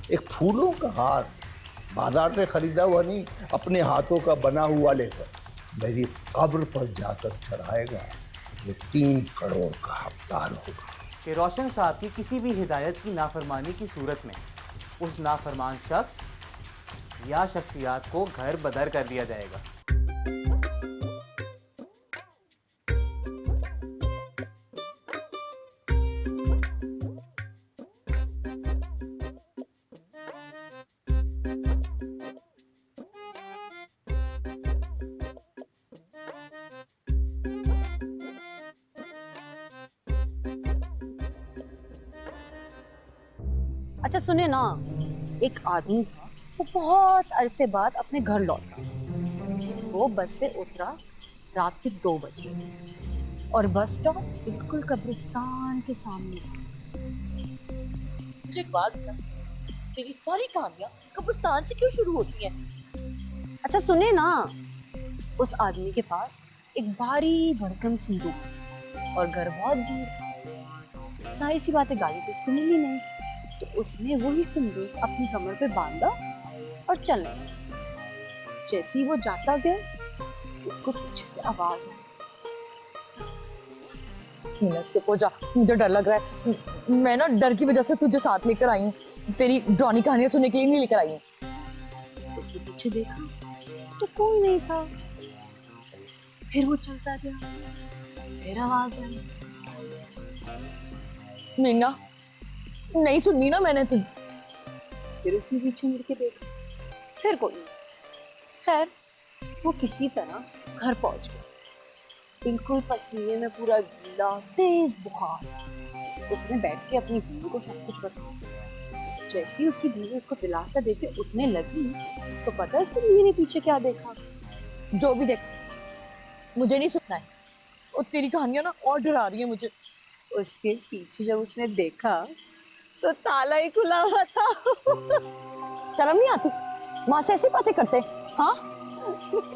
एक फूलों का हार बाजार से खरीदा हुआ नहीं, अपने हाथों का बना हुआ लेकर मेरी कब्र पर जाकर चढ़ाएगा, ये 3 करोड़ का हकदार होगा। कि रोशन साहब की किसी भी हिदायत की नाफरमानी की सूरत में उस नाफरमान शख्स या शख्सियात को घर बदर कर दिया जाएगा। अच्छा सुने ना, एक आदमी था, वो बहुत अरसे बाद अपने घर लौटा। वो बस से उतरा रात के 2 बजे और बस स्टॉप बिल्कुल कब्रिस्तान के सामने था। मुझे एक बात बता, तेरी सारी कहानियां कब्रिस्तान से क्यों शुरू होती हैं? अच्छा सुने ना, उस आदमी के पास एक भारी भरकम संदूक और घर बहुत दूर। सारी सी बातें गाली तो उसको मिली नहीं, तो उसने वही संदूक अपनी कमर पे बांधा और चल लगा। जैसे ही वो जाता गया, उसको पीछे से आवाज आई, चुप हो जा, मुझे डर लग रहा है। मैं ना डर की वजह से तुझे साथ लेकर आई हूँ, तेरी डरावनी कहानियां सुनने के लिए नहीं लेकर आई हूँ। उसने पीछे देखा तो कोई नहीं था। फिर वो चलता गया, फिर आवाज आई, मीना नहीं सुननी ना मैंने तुझ। फिर उसने पीछे मुड़ के देखा, फिर कोई नहीं। खैर वो किसी तरह घर पहुंच गया, बिल्कुल पसीने में पूरा गीला, तेज बुखार। उसने बैठ के अपनी बीवी को सब कुछ बताया। जैसे ही उसकी बीवी उसको दिलासा देके उठने लगी, तो पता है उसकी बीवी ने पीछे क्या देखा? जो भी देखा मुझे नहीं सुनना है, और तेरी कहानियां ना और डरा रही है मुझे। उसके पीछे जब उसने देखा तो ताला ही खुला हुआ था। शर्म नहीं आती? माँ से ऐसी बातें करते? हाँ,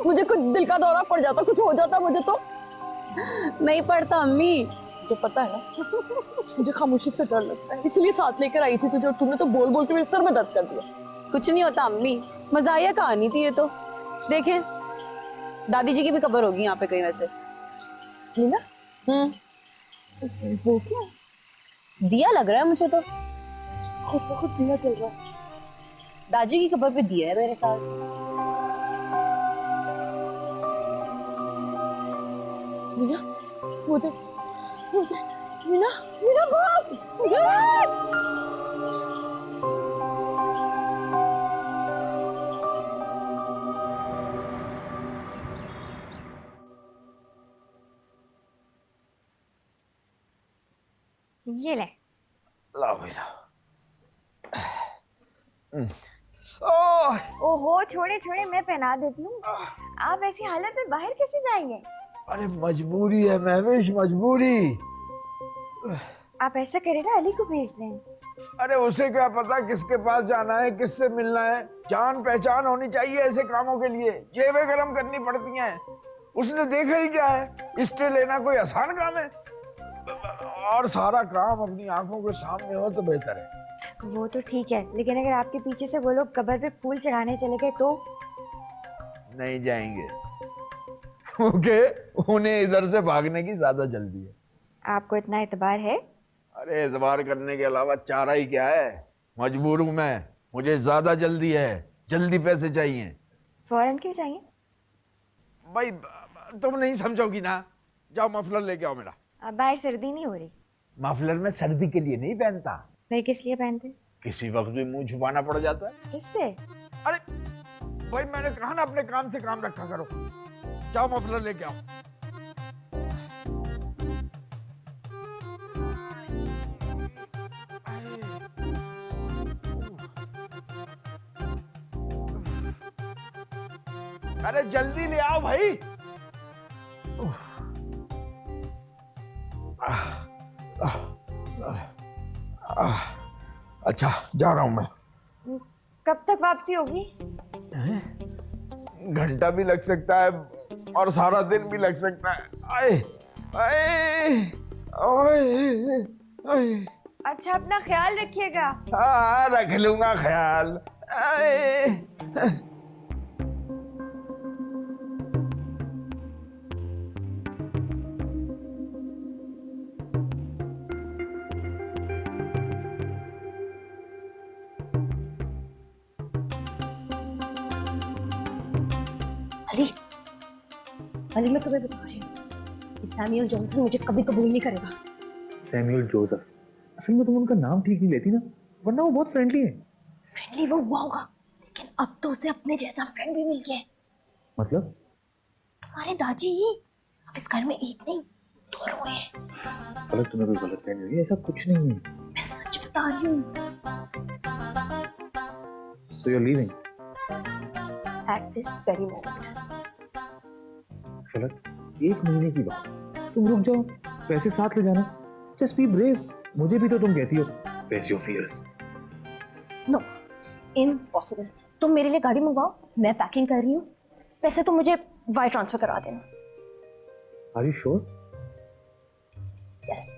मुझे कुछ दिल का दौरा पड़ जाता, कुछ हो जाता मुझे तो। नहीं पड़ता अम्मी, मुझे पता है ना, मुझे खामोशी से डर लगता है, इसलिए साथ लेकर आई थी तुझे, और तुमने तो बोल बोल के मेरे सर में दर्द कर दिया। कुछ नहीं होता अम्मी, मजाया कहानी थी ये तो। देखें, दादी जी की भी कब्र होगी यहाँ पे कहीं वैसे। मीना, वो क्या दिया लग रहा है मुझे तो। बहुत दिया चल रहा है। दादी की कब्र पे दिया है मेरे ख्याल से। मीना, वो देख, मीना, मीना बाप, ये ले। ला भैया। ओहो, छोड़े छोड़े, मैं पहना देती हूँ। आप ऐसी हालत में बाहर कैसे जाएंगे? अरे मजबूरी है महवेश, मजबूरी। आप ऐसा करें ना, अली को भेज दें। अरे उसे क्या पता किसके पास जाना है, किससे मिलना है। जान पहचान होनी चाहिए ऐसे कामों के लिए, जेबें गरम करनी पड़ती हैं। उसने देखा ही क्या है, स्टे लेना कोई आसान काम है? और सारा काम अपनी आंखों के सामने हो तो बेहतर है। वो तो ठीक है, लेकिन अगर आपके पीछे से वो लोग कब्र पे फूल चढ़ाने चले गए तो? नहीं जाएंगे, क्योंकि उन्हें इधर से भागने की ज्यादा जल्दी है। आपको इतना एतबार है? अरे एतबार करने के अलावा चारा ही क्या है। मजबूर हूं मैं, मुझे ज्यादा जल्दी है, जल्दी पैसे चाहिए। फौरन क्यों चाहिए? भाई तुम नहीं समझोगी ना। जाओ मफलर लेके आओ मेरा। अब बाहर सर्दी नहीं हो रही? मफलर में सर्दी के लिए नहीं पहनता। फिर किस लिए पहनते? किसी वक्त भी मुंह छुपाना पड़ जाता है। किससे? अरे भाई मैंने कहा ना, अपने काम से काम रखा करो। जाओ मफलर लेके आओ। अरे जल्दी ले आओ भाई। अच्छा जा रहा हूं मैं। कब तक वापसी होगी? घंटा भी लग सकता है और सारा दिन भी लग सकता है। आए आए ओए ओए। अच्छा अपना ख्याल रखिएगा। हाँ रख लूंगा ख्याल। आए। अली अली मैं तुम्हें बता रही हूँ सैमुअल जॉनसन मुझे कभी कबूल नहीं करेगा। सैमुअल जोसेफ, असल में तुम उनका नाम ठीक नहीं लेती ना, वरना वो बहुत फ्रेंडली है। फ्रेंडली वो हुआ होगा लेकिन अब तो उसे अपने जैसा फ्रेंड भी मिल गया है। मतलब? तुम्हारे दादी अब इस घर में एक नहीं दो हुए हैं। पलक तुम्हें कोई गलत फहमी हुई है, ऐसा कुछ नहीं है। मैं सच बता रही हूँ। So you are leaving? At this very moment. Palak, 1 महीने की बात, तुम रुक जाओ, पैसे साथ ले जाना, जस्ट बी ब्रेव। मुझे भी तो तुम कहती हो face your fears. No impossible. तुम मेरे लिए गाड़ी मंगवाओ, मैं पैकिंग कर रही हूँ, पैसे तुम मुझे वायर ट्रांसफर करवा देना। Are you sure? यस।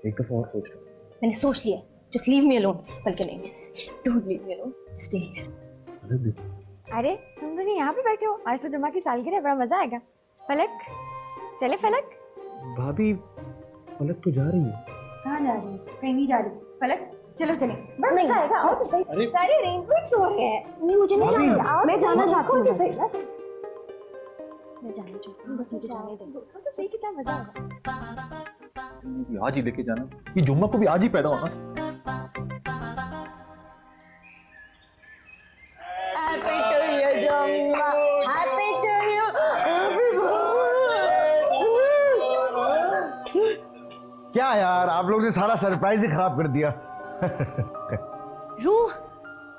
एक दफा और सोच लो। मैंने सोच लिया, जस्ट लीव मी अलोन। बल्कि नहीं, don't leave me alone, stay here. अरे देखो, अरे तुम दोनों यहाँ पे बैठे हो, आज तो जुम्मा की सालगिरह है, बड़ा मजा आएगा। फलक चले फलक। भाभी पलक तो जा रही है। कहाँ जा रही है? कहीं नहीं जा रही। फलक चलो चले, बड़ा मजा आएगा। आओ तो सही। सारे अरेंजमेंट्स हो रहे हैं। नहीं मुझे नहीं भाभी, जाना। आओ मैं तो जाना सही। चाहती हूँ। तो सही ना। मैं जाना चाहती हूँ, बस मुझे जाने दो। देखो तो सही कितना मजा आएगा। आज ही लेके जाना, ये जुम्मा को भी आज ही पैदा होना। हैप्पी टू यू जुम्मा, हैप्पी टू यू, क्या यार, आप लोग ने सारा सरप्राइज ही खराब कर दिया। रूह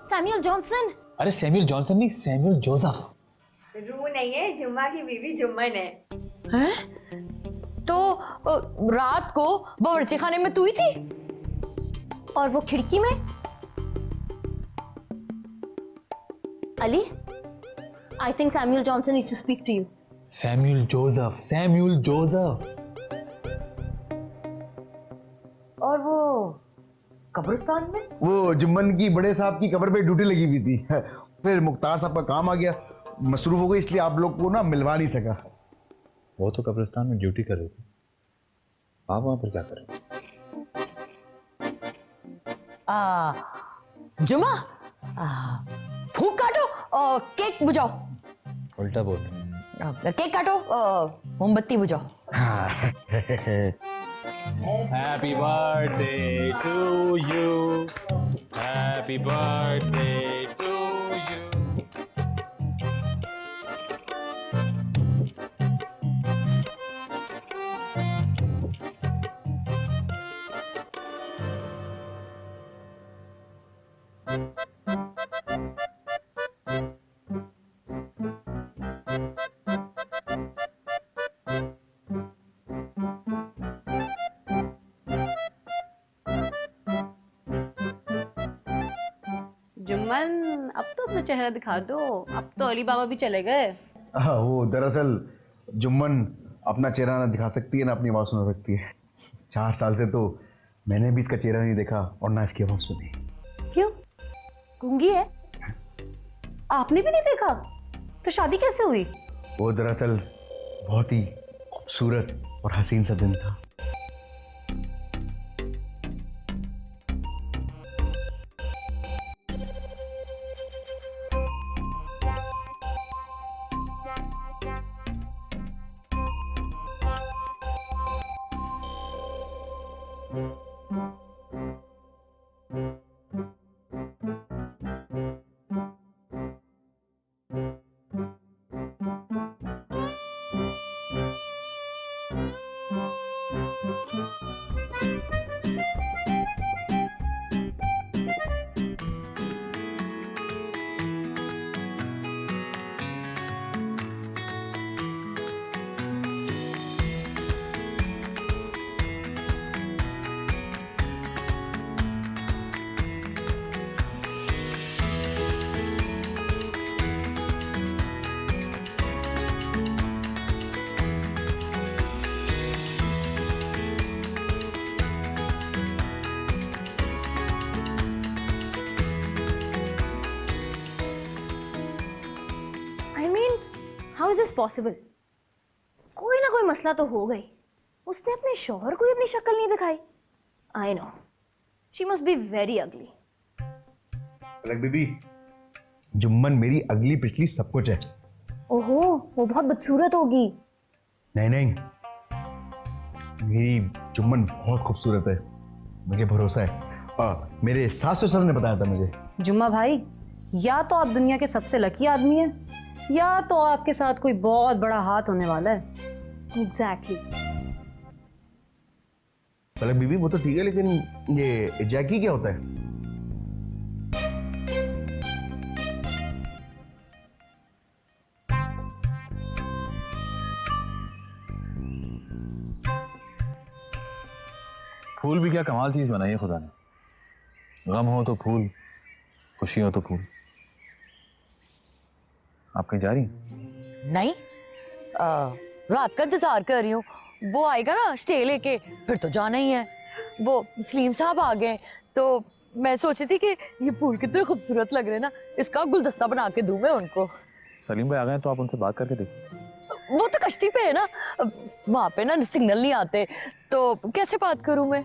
सैमुअल जॉनसन। अरे सैमुअल जॉनसन नहीं, सैमुअल जोसेफ। रू नहीं है, जुम्मा की बीवी जुम्मन है। तो रात को बावर्ची खाने में तू ही थी और वो खिड़की में। Ali I think Samuel Johnson needs to speak to you. Samuel Joseph, Samuel Joseph. और वो कब्रिस्तान में वो जुम्मन की बड़े साहब की कब्र पे ड्यूटी लगी हुई थी, फिर मुख्तार साहब का काम आ गया, मसरूफ हो गई, इसलिए आप लोग को ना मिलवा नहीं सका। वो तो कब्रिस्तान में ड्यूटी कर रही थी, आप वहां पर क्या कर रहे थे? जुमा फूक काटो और केक बुझाओ। उल्टा बोल। केक काटो मोमबत्ती बुझाओ। Happy birthday to you. Happy birthday to you. Jumman अब तो अपना चेहरा दिखा दो, अब तो अली बाबा भी चले गए। वो दरअसल जुम्मन अपना चेहरा ना दिखा सकती है ना अपनी आवाज़ सुना सकती है। 4 साल से तो मैंने भी इसका चेहरा नहीं देखा और ना इसकी आवाज़ सुनी। क्यों गूंगी है? आपने भी नहीं देखा? तो शादी कैसे हुई? वो दरअसल बहुत ही खूबसूरत और हसीन सा दिन था। Is this possible? कोई ना कोई मसला तो हो गई। उसने अपने शौहर को ही अपनी शक्ल नहीं दिखाई। I know, she must be very ugly. Palak बीबी, जुम्मन मेरी अगली पिछली सब कुछ है। ओहो, वो बहुत बदसूरत होगी। नहीं नहीं, मेरी जुम्मन बहुत खूबसूरत है, मुझे भरोसा है। मेरे सास ससुर ने बताया था मुझे। जुम्मा भाई, या तो आप दुनिया के सबसे लकी आदमी हैं या तो आपके साथ कोई बहुत बड़ा हाथ होने वाला है। एग्जैक्टली। पलक बीबी वो तो ठीक है, लेकिन ये जैकी क्या होता है? फूल भी क्या कमाल चीज बनाई है खुदा ने। गम हो तो फूल, खुशी हो तो फूल। आप कहीं जा रही हैं? नहीं, रात का इंतजार कर रही हूँ। वो आएगा ना स्टे लेके, फिर तो जाना ही है। वो सलीम साहब आ गए तो मैं सोची थी कि ये फूल कितने खूबसूरत लग रहे हैं ना, इसका गुलदस्ता बना के दूं मैं उनको। सलीम भाई आ गए तो आप उनसे बात करके देखिए। वो तो कश्ती पे है ना, वहां पे ना सिग्नल नहीं आते, तो कैसे बात करूं मैं?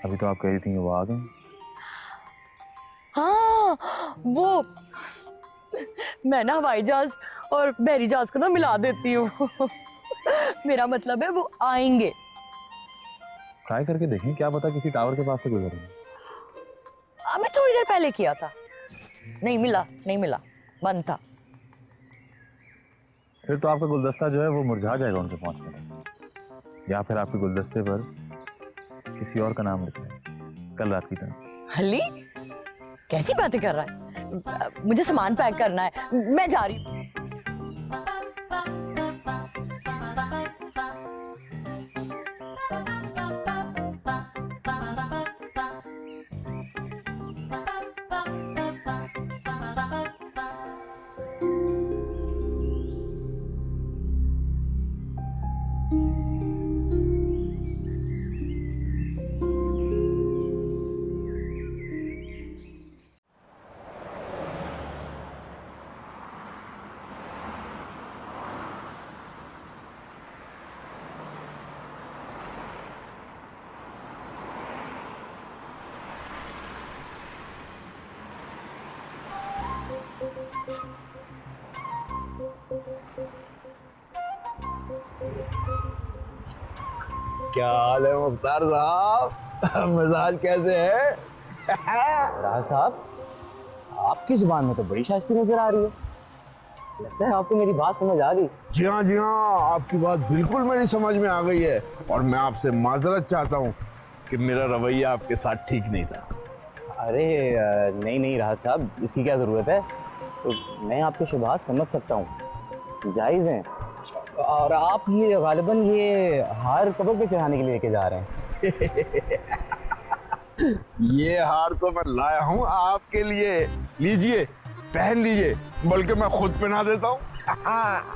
अभी तो आप कह रही थी वो आ गए। हाँ, वो मैं ना हवाई जहाज और बहरी जहाज को ना मिला देती हूँ। मेरा मतलब है वो आएंगे। ट्राई करके देखें, क्या पता किसी टावर के पास से गुजर रहे। अभी थोड़ी देर पहले किया था, नहीं मिला, बंद था। फिर तो आपका गुलदस्ता जो है वो मुरझा जाएगा उनके पहुंचने में, या फिर आपके गुलदस्ते पर किसी और का नाम लिखा है, कल रात की तरह। हली, कैसी बातें कर रहा है? मुझे सामान पैक करना है, मैं जा रही हूँ। क्या हाल है मुख्तार साहब? मिजाज कैसे है? राज साहब, आपकी जुबान में तो बड़ी शाइस्ती नजर आ रही है। लगता है आपको मेरी बात समझ आ गई। जी हाँ, आपकी बात बिल्कुल मेरी समझ में आ गई है, और मैं आपसे माजरत चाहता हूँ कि मेरा रवैया आपके साथ ठीक नहीं था। अरे नहीं राहत साहब, इसकी क्या ज़रूरत है? तो मैं आपके शुभात समझ सकता हूँ, जायज़ हैं। और आप ये गालिबन ये हार कबर पे चढ़ाने के लिए लेके जा रहे हैं। ये हार तो मैं लाया हूँ आपके लिए, लीजिए पहन लीजिए, बल्कि मैं खुद पहना देता हूँ।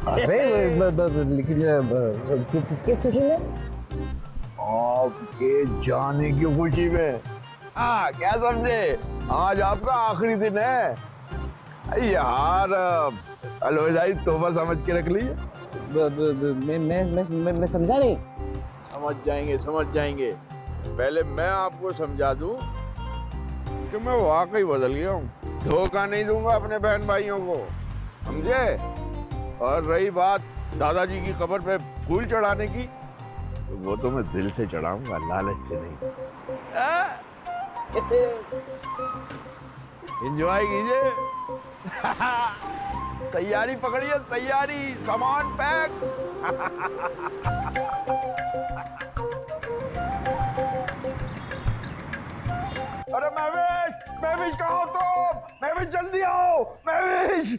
अरे लेकिन किस खुशी में? आपके जाने की खुशी में। क्या समझे, आज आपका आखिरी दिन है। ये हार अलविदाई तोहफा समझ के रख लीजिए। मैं समझा नहीं। समझ जाएंगे। पहले मैं आपको समझा दूं कि मैं वाकई बदल गया हूँ। धोखा नहीं दूंगा अपने बहन भाइयों को, समझे? और रही बात दादाजी की कब्र पे फूल चढ़ाने की, तो वो तो मैं दिल से चढ़ाऊंगा, लालच से नहीं। एंजॉय कीजिए। तैयारी पकड़िए, तैयारी, सामान पैक। अरे महविश कहाँ हो तुम? महविश जल्दी आओ, महविश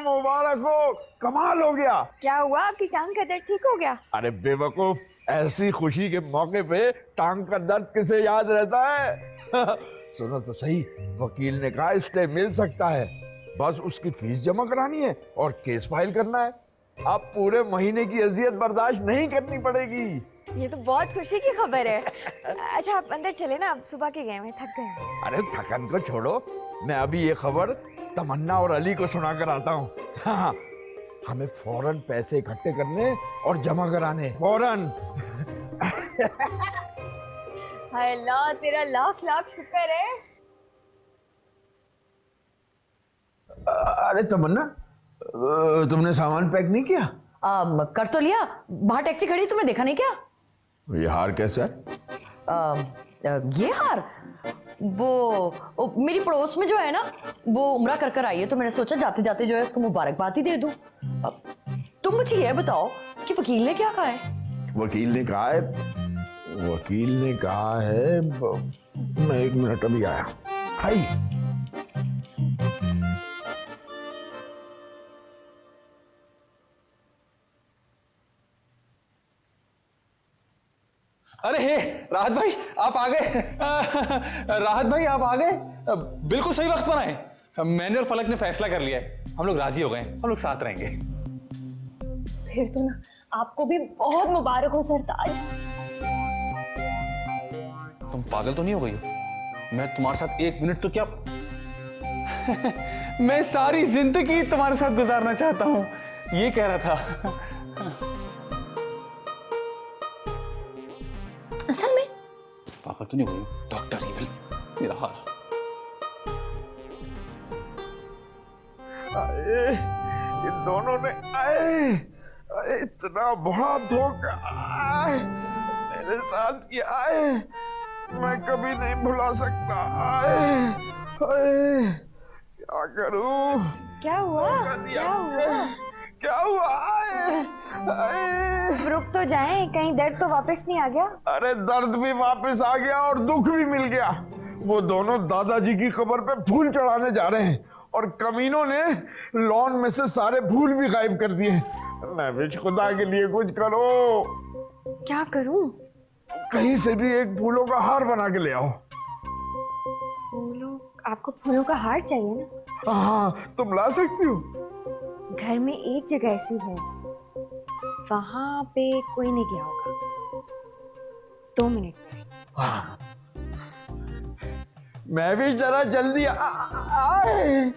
मुबारक हो, कमाल हो गया। क्या हुआ, आपकी टांग का दर्द ठीक हो गया? अरे बेवकूफ, ऐसी खुशी के मौके पे टांग का दर्द किसे याद रहता है? सुनो तो सही, वकील ने कहा स्टे मिल सकता है, बस उसकी फीस जमा करानी है और केस फाइल करना है। अब पूरे महीने की अजियत बर्दाश्त नहीं करनी पड़ेगी। ये तो बहुत खुशी की खबर है। अच्छा आप अंदर चले ना, आप सुबह के गए हैं, थक गए। अरे थकन को छोड़ो, मैं अभी ये खबर तमन्ना और अली को सुना कर आता हूँ। हाँ, हमें फौरन पैसे इकट्ठे करने और जमा कराने, फौरन। हाय अल्लाह, तेरा लाख लाख शुक्र है। अरे तमन्ना, तुमने सामान पैक नहीं किया? कर तो लिया, बाहर टैक्सी खड़ी, तुमने देखा नहीं क्या? ये हार कैसा है? ये हार वो मेरी पड़ोस में जो है ना, वो उम्रा कर कर आई है, तो मैंने सोचा जाते जाते जो है उसको मुबारकबाद ही दे दूं। तुम मुझे ये बताओ कि वकील ने क्या कहा है? वकील ने कहा है, मैं 1 मिनट अभी आया। हाय, अरे हे राहत भाई, आप आ गए। राहत भाई आप आ गए, बिल्कुल सही वक्त पर आए। मैंने और फलक ने फैसला कर लिया है, हम लोग राजी हो गए, हम लोग साथ रहेंगे। फिर तो ना आपको भी बहुत मुबारक हो सरताज। तुम पागल तो नहीं हो गई हो? मैं तुम्हारे साथ 1 मिनट तो क्या मैं सारी जिंदगी तुम्हारे साथ गुजारना चाहता हूं, ये कह रहा था। असल में पागल तो नहीं हुई? डॉक्टर इविल, मेरा हाल। इन दोनों ने इतना बड़ा धोखा मेरे साथ किया है, मैं कभी नहीं भुला सकता। क्या करूं? क्या हुआ? क्या हुआ? रुक तो जाएं, कहीं दर्द तो वापस नहीं आ गया? अरे दर्द भी वापस आ गया और दुख भी मिल गया। वो दोनों दादाजी की कब्र पे फूल चढ़ाने जा रहे हैं और कमीनों ने लॉन में से सारे फूल भी गायब कर दिए। महविश, खुदा के लिए कुछ करो। क्या करूं? कहीं से भी एक फूलों का हार बना के ले आओ। फूलों? आपको फूलों का हार चाहिए ना? हाँ, तुम ला सकती हो। घर में एक जगह ऐसी है, वहां पे कोई नहीं गया होगा। 2 मिनट। हाँ। मैं भी जरा जल्दी आए।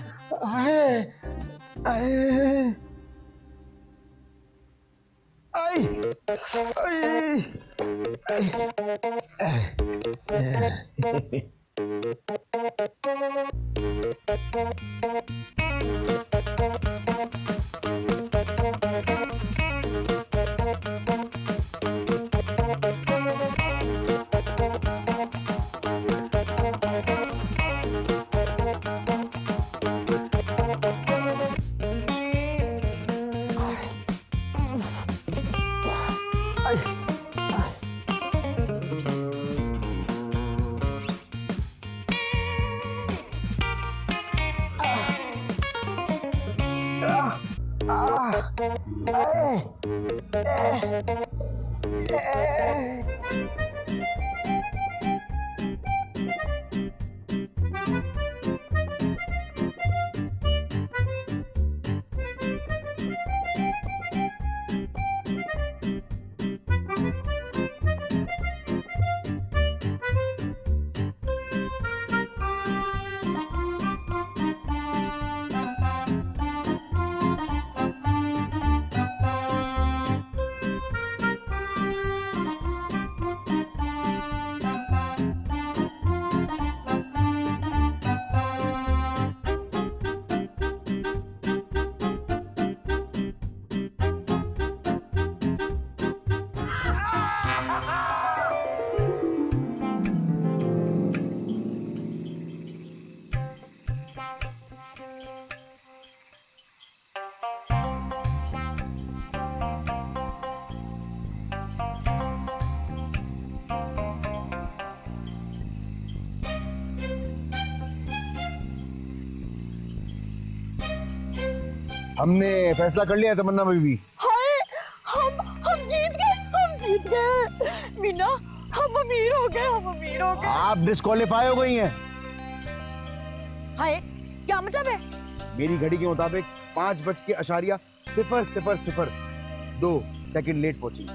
हमने फैसला कर लिया है तमन्ना बीबी। हाय, हम जीत गए मीना, हम अमीर हो गए। आप डिस्क्वालीफाई हो गई हैं। हाय, क्या मतलब है? मेरी घड़ी के मुताबिक 5:002 सेकंड लेट पहुंची।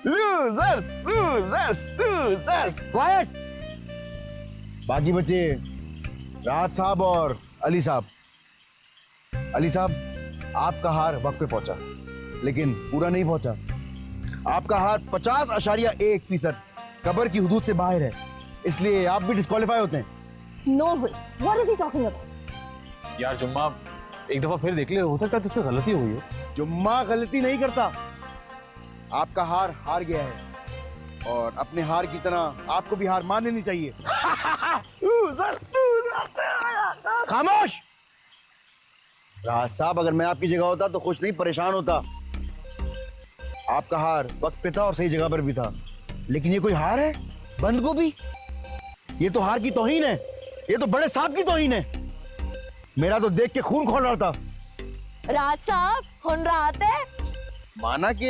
लूजर्स। क्वाइट। बाकी बचे राहत साहब और अली साहब। अली साहब, आपका हार वक्त पे पहुंचा, लेकिन पूरा नहीं पहुंचा। आपका हार 50.1% कबर की हुदूद से बाहर है, इसलिए आप भी डिस्क्वालीफाई होते हैं। No way, what is he talking about? यार जुम्मा, एक दफा फिर देख ले, हो सकता है तुझसे गलती हुई हो। जुम्मा गलती नहीं करता। आपका हार हार गया है और अपने हार की तरह आपको भी हार मान लेनी चाहिए। खामोश! राहत साहब, अगर मैं आपकी जगह होता तो खुश नहीं परेशान होता। आपका हार वक्त पे था और सही जगह पर भी था, लेकिन ये कोई हार है? बंद गोभी? ये तो हार की तौहीन है, ये तो बड़े साहब की तौहीन है। मेरा तो देख के खून खौल रहा था। राज साहब हुन रात है। माना कि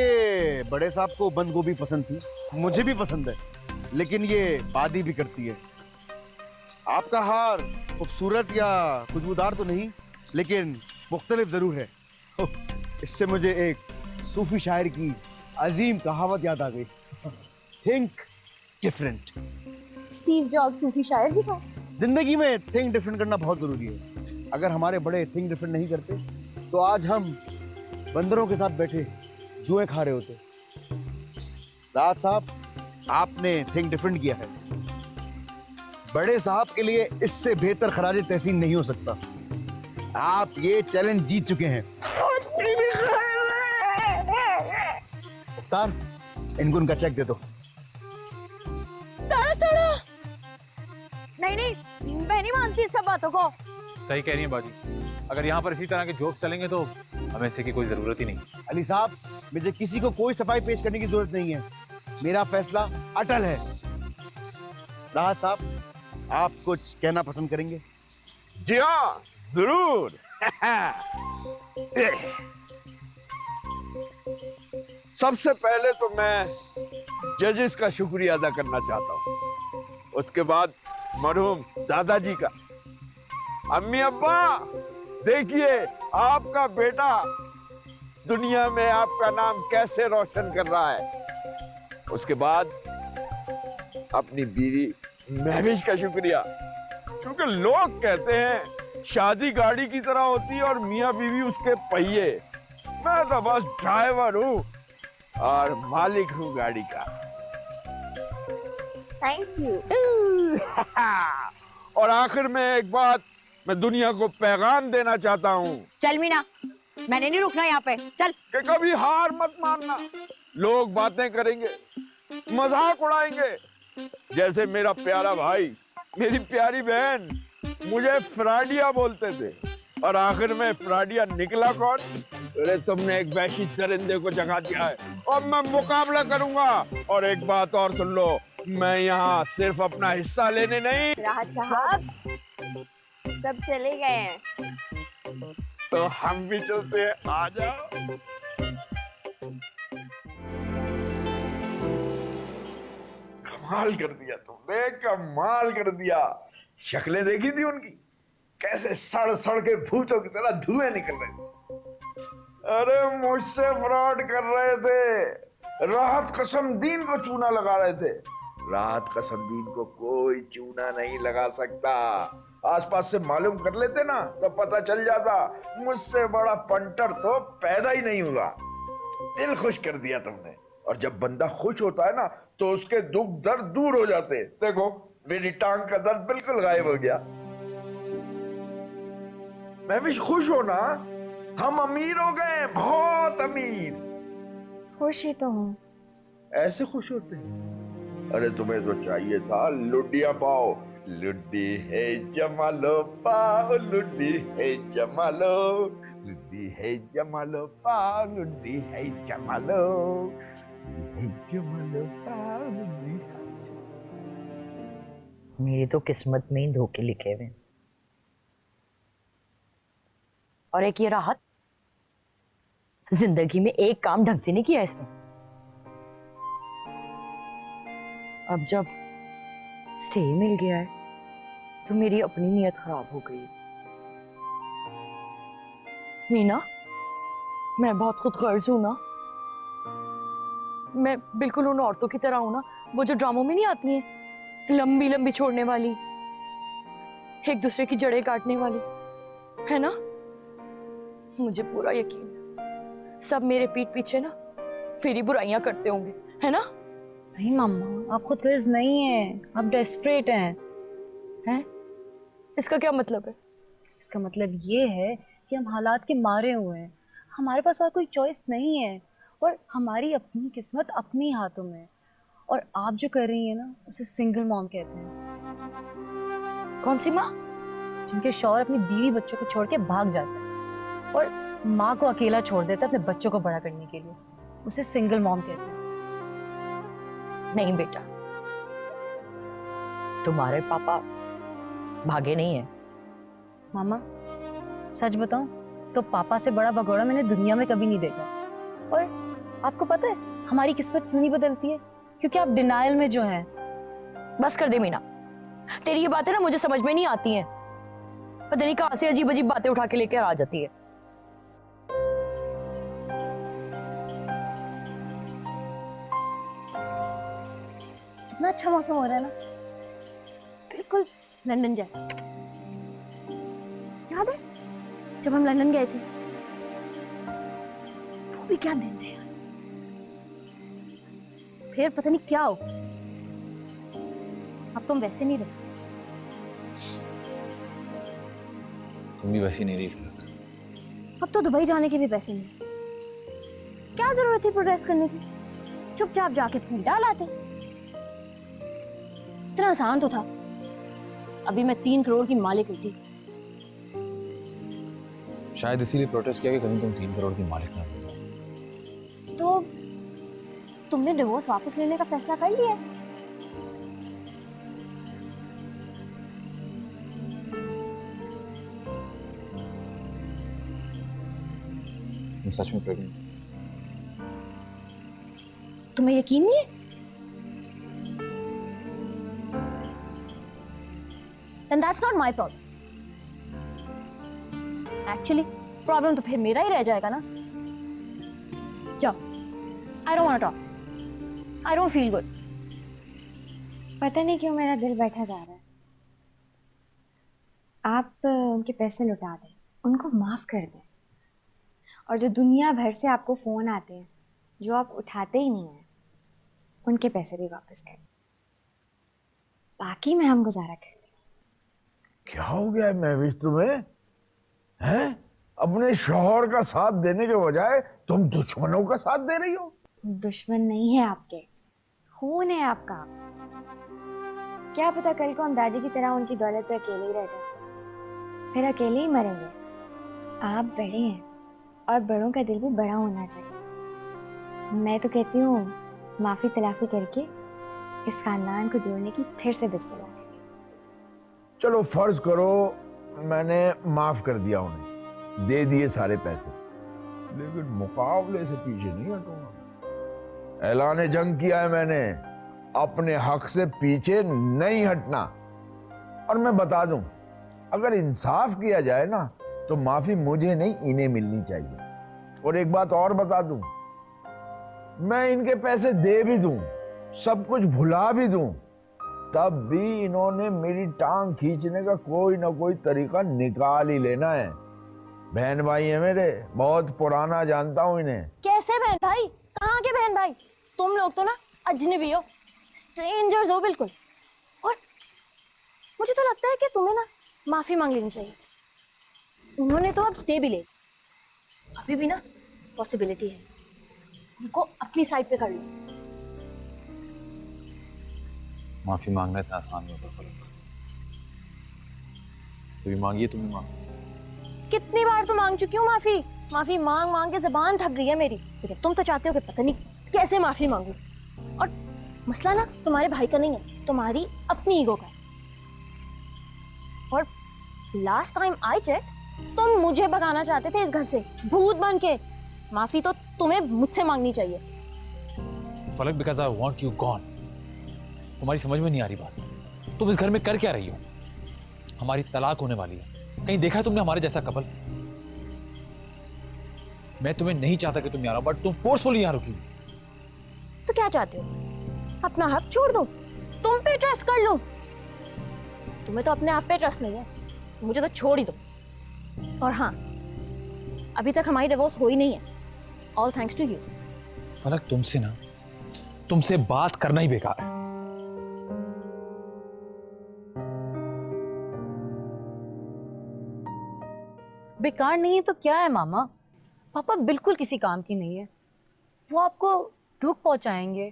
बड़े साहब को बंद गोभी पसंद थी, मुझे भी पसंद है, लेकिन ये बादी भी करती है। आपका हार खूबसूरत या खुशबूदार तो नहीं, लेकिन मुख्तलिफ जरूर है। इससे मुझे एक सूफी शायर की अजीम कहावत याद आ गई, थिंक डिफरेंट। स्टीव जॉब्स सूफी शायर भी था। जिंदगी में थिंक डिफरेंट करना बहुत जरूरी है। अगर हमारे बड़े थिंक डिफरेंट नहीं करते तो आज हम बंदरों के साथ बैठे जुए खा रहे होते। राज साहब, आपने थिंक डिफरेंट किया है। बड़े साहब के लिए इससे बेहतर खराज तहसीन नहीं हो सकता। आप ये चैलेंज जीत चुके हैं। मुख्तार, इनको उनका चेक दे दो। नहीं नहीं, मैं नहीं मानती इस सब बातों को। सही कह रही है बाजी, अगर यहाँ पर इसी तरह के जोक्स चलेंगे तो हमें इससे की कोई जरूरत ही नहीं। अली साहब, मुझे किसी को कोई सफाई पेश करने की जरूरत नहीं है। मेरा फैसला अटल है। राहत साहब, आप कुछ कहना पसंद करेंगे? जी हाँ, जरूर। सबसे पहले तो मैं जजेस का शुक्रिया अदा करना चाहता हूँ, उसके बाद मरहूम दादाजी का। अम्मी अब्बा, देखिए आपका बेटा दुनिया में आपका नाम कैसे रोशन कर रहा है। उसके बाद अपनी बीवी महविश का शुक्रिया, क्योंकि लोग कहते हैं शादी गाड़ी की तरह होती है और मियाँ बीवी उसके पहिए। मैं तो बस ड्राइवर हूँ और मालिक हूँ गाड़ी का। Thank you. और आखिर में एक बात मैं दुनिया को पैगाम देना चाहता हूँ चल मीना, मैंने नहीं रुकना यहाँ पे, चल। कि कभी हार मत मानना। लोग बातें करेंगे, मजाक उड़ाएंगे, जैसे मेरा प्यारा भाई, मेरी प्यारी बहन मुझे फ्राडिया बोलते थे, और आखिर में फ्राडिया निकला कौन? अरे तुमने एक वहशी चरिंदे को जगा दिया है और मैं मुकाबला करूंगा। और एक बात और सुन लो, मैं यहाँ सिर्फ अपना हिस्सा लेने नहीं। राहत साहब, सब चले गए हैं। तो हम भी चलते हैं, आ जाओ। कमाल कर दिया तुमने, कमाल कर दिया। शक्लें देखी थी उनकी, कैसे सड़ सड़ के भूतों की तरह धुएं निकल रहे थे। अरे मुझसे फ्रॉड कर रहे थे। राहत कसमदीन को चूना लगा रहे थे। राहत कसमदीन को कोई चूना नहीं लगा सकता। आसपास से मालूम कर लेते ना तो पता चल जाता। मुझसे बड़ा पंटर तो पैदा ही नहीं हुआ। दिल खुश कर दिया तुमने। और जब बंदा खुश होता है ना तो उसके दुख दर्द दूर हो जाते। देखो, मेरी टांग का दर्द बिल्कुल गायब हो गया। मैं भी खुश हो ना, हम अमीर हो गए, बहुत अमीर। खुश ही तो हूँ। ऐसे खुश होते हैं? अरे तुम्हें तो चाहिए था लुड्डियां पाओ। लुड्डी है जमालो पाओ, लुड्डी है जमालो, लुड्डी है जमालो पाओ, लुड्डी है जमालो, लुड्डी है जमालो पाओ, लुड्डी है। मेरी तो किस्मत में ही धोखे लिखे हुए। और एक ये राहत, जिंदगी में एक काम ढंग से नहीं किया इसने। अब जब स्टे मिल गया है तो मेरी अपनी नीयत खराब हो गई। मीना, मैं बहुत खुदगर्ज हूं ना। मैं बिल्कुल उन औरतों की तरह हूं ना, वो जो ड्रामों में नहीं आती हैं, लंबी लंबी छोड़ने वाली, एक दूसरे की जड़ें काटने वाली, है ना। मुझे पूरा यकीन है सब मेरे पीठ पीछे ना मेरी बुराइयां करते होंगे, है ना? नहीं मामा, आप खुद गर्ज नहीं है, आप डेस्परेट हैं। इसका क्या मतलब है? इसका मतलब ये है कि हम हालात के मारे हुए हैं, हमारे पास और कोई चॉइस नहीं है और हमारी अपनी किस्मत अपनी हाथों में है। और आप जो कर रही हैं ना, उसे सिंगल मॉम कहते हैं। कौन सी माँ? जिनके शौहर अपनी बीवी बच्चों को छोड़ के भाग जाते हैं और माँ को अकेला छोड़ देता है अपने बच्चों को बड़ा करने के लिए, उसे सिंगल मॉम कहते हैं। नहीं बेटा, तुम्हारे पापा भागे नहीं है। मामा सच बताऊं तो पापा से बड़ा भगोड़ा मैंने दुनिया में कभी नहीं देखा। और आपको पता है हमारी किस्मत क्यों नहीं बदलती है? क्योंकि आप डिनायल में जो हैं। बस कर दे मीना, तेरी ये बातें ना मुझे समझ में नहीं आती हैं। पता नहीं कहां से अजीब अजीब बातें उठा के लेकर आ जाती है। कितना अच्छा मौसम हो रहा है ना, बिल्कुल लंदन जैसा। याद है जब हम लंदन गए थे, वो भी क्या दिन थे। फिर पता नहीं क्या हो, अब तुम वैसे नहीं रहे। तुम भी वैसी नहीं रही फलक। अब तो दुबई जाने के भी पैसे नहीं। क्या जरूरत थी प्रोटेस्ट करने की? चुपचाप जाके फूल डाल आते। इतना आसान तो था। अभी मैं 3 करोड़ की मालिक होती। शायद इसीलिए प्रोटेस्ट किया कि कहीं तुम 3 करोड़ की मालिक ना बनो। तो तुमने डिवोर्स वापस लेने का फैसला कर लिया है? तुम सच में प्रेग्नेंट? तुम्हें यकीन नहीं है? Then that's not my problem. Actually, problem तो फिर मेरा ही रह जाएगा ना। जाओ, I don't want to talk. I don't feel good. पता नहीं क्यों मेरा दिल बैठा जा रहा है। आप उनके पैसे लौटा दें, उनको माफ़ कर दें। और जो दुनिया भर से आपको फ़ोन आते हैं जो आप उठाते ही नहीं हैं, उनके पैसे भी वापस कर दें। बाकी में हम गुजारा कर लेंगे। क्या हो गया है महविश तुम्हें? हैं? अपने शौहर का साथ देने के बजाय तुम दुश्मनों का साथ दे रही हो। दुश्मन नहीं है आपके, खून है आपका। क्या पता कल को हम दादी की तरह उनकी दौलत पे अकेले ही रह जाए, फिर अकेले ही मरेंगे। आप बड़े हैं और बड़ों का दिल भी बड़ा होना चाहिए। मैं तो कहती हूँ माफी तलाफी करके इस खानदान को जोड़ने की फिर से बिस्मिल्लाह करें। चलो फर्ज करो मैंने माफ कर दिया उन्हें, दे दिए सारे पैसे, लेकिन मुकाबले से पीछे नहीं हटूंगा। ऐलान जंग किया है मैंने, अपने हक से पीछे नहीं हटना। और मैं बता दूं, अगर इंसाफ किया जाए ना तो माफी मुझे नहीं इन्हें मिलनी चाहिए। और एक बात और बता दूं, मैं इनके पैसे दे भी दूं, सब कुछ भुला भी दूं, तब भी इन्होंने मेरी टांग खींचने का कोई ना कोई तरीका निकाल ही लेना है। बहन भाई है मेरे, बहुत पुराना जानता हूं इन्हें। कैसे बहन भाई? कहाँ के बहन भाई? तुम लोग तो ना अजनबी हो, स्ट्रेंजर्स हो बिल्कुल। और मुझे तो लगता है कि तुम्हें ना माफी मांग लेनी चाहिए। उन्होंने तो अब स्टे भी ले, अभी भी ना पॉसिबिलिटी है, उनको अपनी साइड पे कर लो। माफी मांगना इतना आसान नहीं होता फलक। तो मांगिए, तुम्हें मांग। कितनी बार तो मांग चुकी हूँ माफी। माफी मांग मांग के जबान थक गई है मेरी। लेकिन तुम तो चाहते हो कि पता नहीं कैसे माफी मांगू। और मसला ना तुम्हारे भाई का नहीं है, तुम्हारी अपनी ईगो का है। और लास्ट टाइम आई चेक, तुम मुझे भगाना चाहते थे इस घर से भूत बन के। माफी तो तुम्हें मुझसे मांगनी चाहिए। फलक, because I want you gone. तुम्हारी समझ में नहीं आ रही बात। तुम इस घर में कर क्या रही हो? हमारी तलाक होने वाली है। कहीं देखा है तुमने हमारे जैसा कपल? मैं तुम्हें नहीं चाहता कि तुम यहाँ रहो, बट तुम फोर्सफुली यहाँ रुकी। तो क्या चाहते हो? अपना हक छोड़ दो, तुम पे ट्रस्ट कर लो। तुम्हें तो अपने आप पे ट्रस्ट नहीं है, मुझे तो छोड़ ही दो। और हाँ, अभी तक हमारी डिवोर्स हो ही नहीं है, ऑल थैंक्स टू यू। फलक तुमसे बात करना ही बेकार है। बेकार नहीं है तो क्या है मामा, पापा बिल्कुल किसी काम की नहीं है, वो आपको दुख पहुंचाएंगे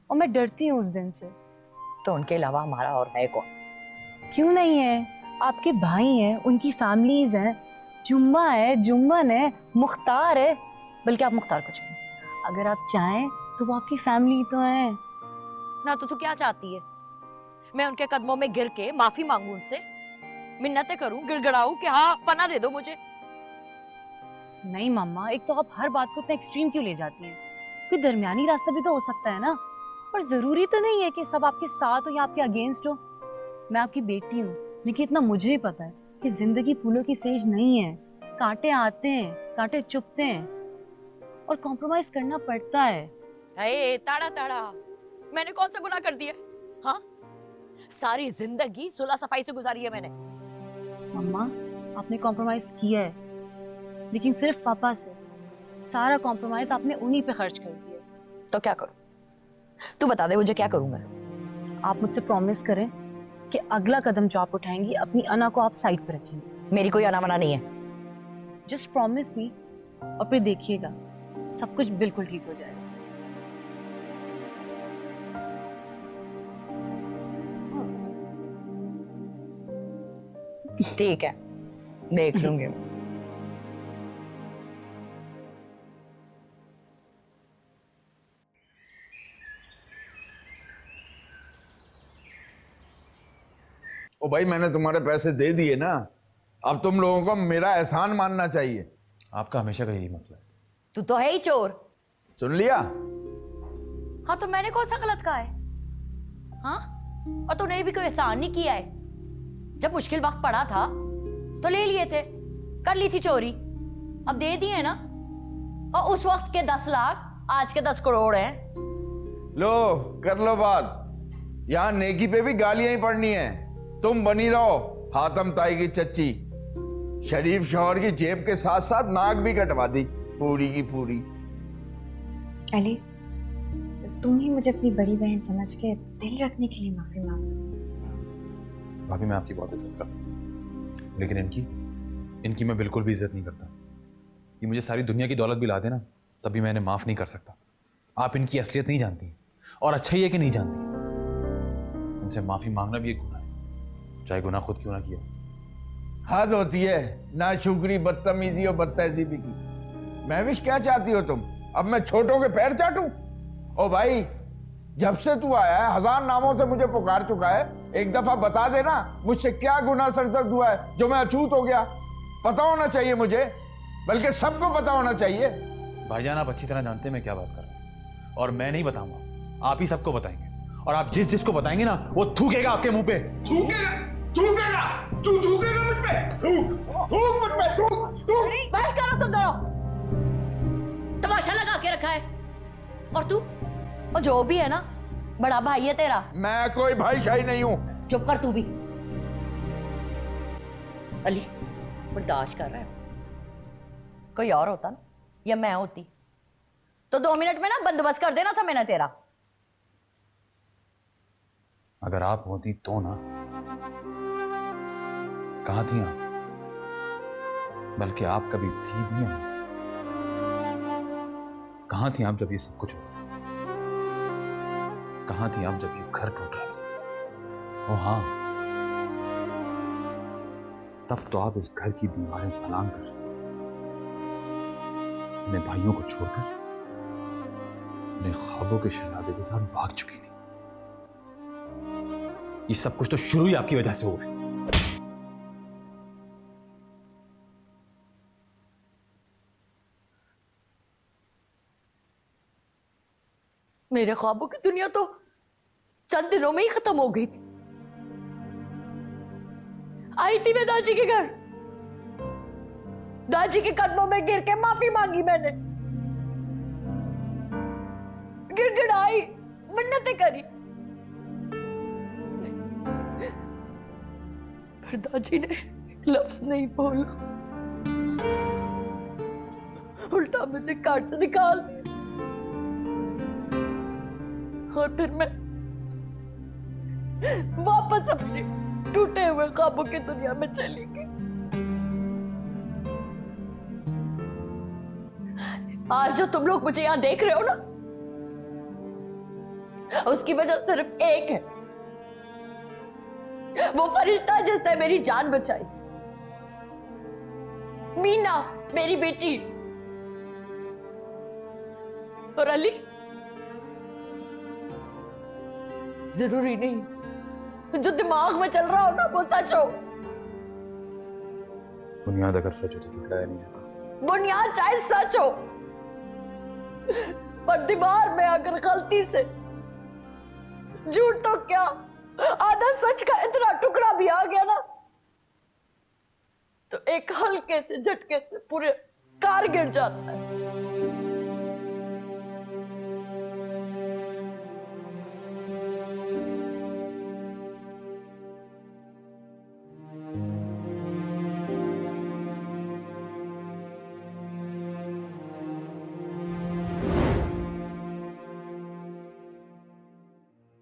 और मैं डरती हूँ उस दिन से। तो उनके अलावा हमारा और है कौन? क्यों नहीं है, आपके भाई हैं, उनकी फैमिलीज हैं, जुम्मा है, जुम्मन है, मुख्तार है, बल्कि आप मुख्तार को चाहिए, अगर आप चाहें तो वो आपकी फैमिली तो है ना। तो तू क्या चाहती है? मैं उनके कदमों में गिर के माफी मांगू, उनसे मिन्नतें करूं, गिड़गिड़ाऊं कि हाँ पना दे दो मुझे? नहीं मम्मा, एक तो आप हर बात को इतना एक्सट्रीम क्यों ले जाती हैं? कोई दरमियानी रास्ता भी तो हो सकता है ना, पर जरूरी तो नहीं है कि सब आपके साथ हो या आपके अगेंस्ट हो। मैं आपकी बेटी हूँ, लेकिन इतना मुझे ही पता है कि जिंदगी फूलों की सेज नहीं है, कांटे आते हैं, कांटे चुभते हैं और कॉम्प्रोमाइज करना पड़ता है। अरे ताड़ा ताड़ा, मैंने कौन सा गुनाह कर दिया? हाँ, सारी जिंदगी सुलह सफाई से गुजारी है मैंने। मम्मा, आपने कॉम्प्रोमाइज किया है, लेकिन सिर्फ पापा से। सारा कॉम्प्रोमाइज आपने उन्हीं पे खर्च कर दिया। तो क्या करूं? तू बता दे मुझे क्या करूं मैं? आप मुझसे प्रॉमिस करें कि अगला कदम जो आप उठाएंगी, अपनी अना को आप साइड पे रखेंगे। मेरी कोई अनामना नहीं है। जस्ट प्रॉमिस मी, और फिर देखिएगा सब कुछ बिल्कुल ठीक हो जाएगा। ठीक है, देख लूंगी। ओ भाई, मैंने तुम्हारे पैसे दे दिए ना, अब तुम लोगों को मेरा एहसान मानना चाहिए। आपका हमेशा का यही मसला है। तू तो है ही चोर। सुन लिया? हाँ, तो मैंने कौन सा गलत कहा है? हाँ, और तूने भी कोई एहसान नहीं किया है। जब मुश्किल वक्त पड़ा था तो ले लिए थे, कर ली थी चोरी, अब दे दिए ना। और उस वक्त के 10 लाख आज के 10 करोड़ हैं। लो कर लो बात, यहां नेकी पे भी गालियां ही पड़नी है। तुम बनी रहो हातम ताई की चच्ची, शरीफ शौहर की जेब के साथ साथ नाक भी कटवा दी पूरी की पूरी। अली, तुम ही मुझे अपनी बड़ी बहन समझ के दिल रखने के लिए माफी मांगो। भाभी, मैं आपकी बहुत इज्जत करता हूँ, लेकिन इनकी मैं बिल्कुल भी इज्जत नहीं करता। ये मुझे सारी दुनिया की दौलत भी ला देना, तभी मैं इन्हें माफ नहीं कर सकता। आप इनकी असलियत नहीं जानती, और अच्छा ही है कि नहीं जानती। इनसे माफी मांगना भी एक गुनाह है, चाहे गुनाह खुद क्यों ना किया। हद होती है ना शुक्री, बदतमीजी और बदतहजीबी की। महविश, क्या चाहती हो तुम? अब मैं छोटों के पैर चाटूं? ओ भाई, जब से तू आया है 1000 नामों से मुझे पुकार चुका है, एक दफा बता देना मुझसे क्या गुनाह सरजद हुआ है जो मैं अछूत हो गया। पता होना चाहिए मुझे, बल्कि सबको पता होना चाहिए। भाईजान, आप अच्छी तरह जानते हैं मैं क्या बात कर रहा हूँ, और मैं नहीं बताऊंगा, आप ही सबको बताएंगे। और आप जिस जिसको बताएंगे ना, वो थूकेगा आपके मुंह पे। थूकेगा? थूकेगा? तू थूकेगा मुझ पे? थूक मुझ पे, थूक। बस करो तुम दोनों, तमाशा लगा के रखा है। और तू, और जो भी है ना, बड़ा भाई है तेरा। मैं कोई भाई शाही नहीं हूं। चुप कर तू भी। अली, बर्दाश्त कर रहा है? कोई और होता ना, या मैं होती, तो 2 मिनट में ना बंदोबस्त कर देना था मैंने तेरा। अगर आप होती तो ना। कहाँ थी आप? बल्कि आप कभी थी भी नहीं। कहाँ थी आप जब ये सब कुछ हुआ था? कहाँ थी आप जब ये घर टूट रहा था? ओ हाँ, तब तो आप इस घर की दीवारें फलांग कर अपने भाइयों को छोड़कर अपने ख्वाबों के शहजादे के साथ भाग चुकी थी। ये सब कुछ तो शुरू ही आपकी वजह से हुआ है। मेरे ख्वाबों की दुनिया तो चंद दिनों में ही खत्म हो गई थी। आई थी मैं दादी के घर, दादी के कदमों में गिर के माफी मांगी मैंने, गिड़गिड़ाई, मिन्नतें करी, पर दादी ने एक लफ्ज नहीं बोला। उल्टा मुझे कार्ड से निकाल दिया और फिर मैं वापस अपने टूटे हुए ख्वाबों की दुनिया में चली गई। आज जो तुम लोग मुझे यहां देख रहे हो ना, उसकी वजह सिर्फ एक है, वो फरिश्ता जिसने मेरी जान बचाई, मीना, मेरी बेटी। और अली, जरूरी नहीं जो दिमाग में चल रहा हो ना वो सच हो। बुनियाद अगर सच हो तो झुठलाया नहीं जाता। बुनियाद चाहे सच हो, पर दीवार में अगर गलती से झूठ तो क्या, आधा सच का इतना टुकड़ा भी आ गया ना, तो एक हल्के से झटके से पूरे कार गिर जाता है।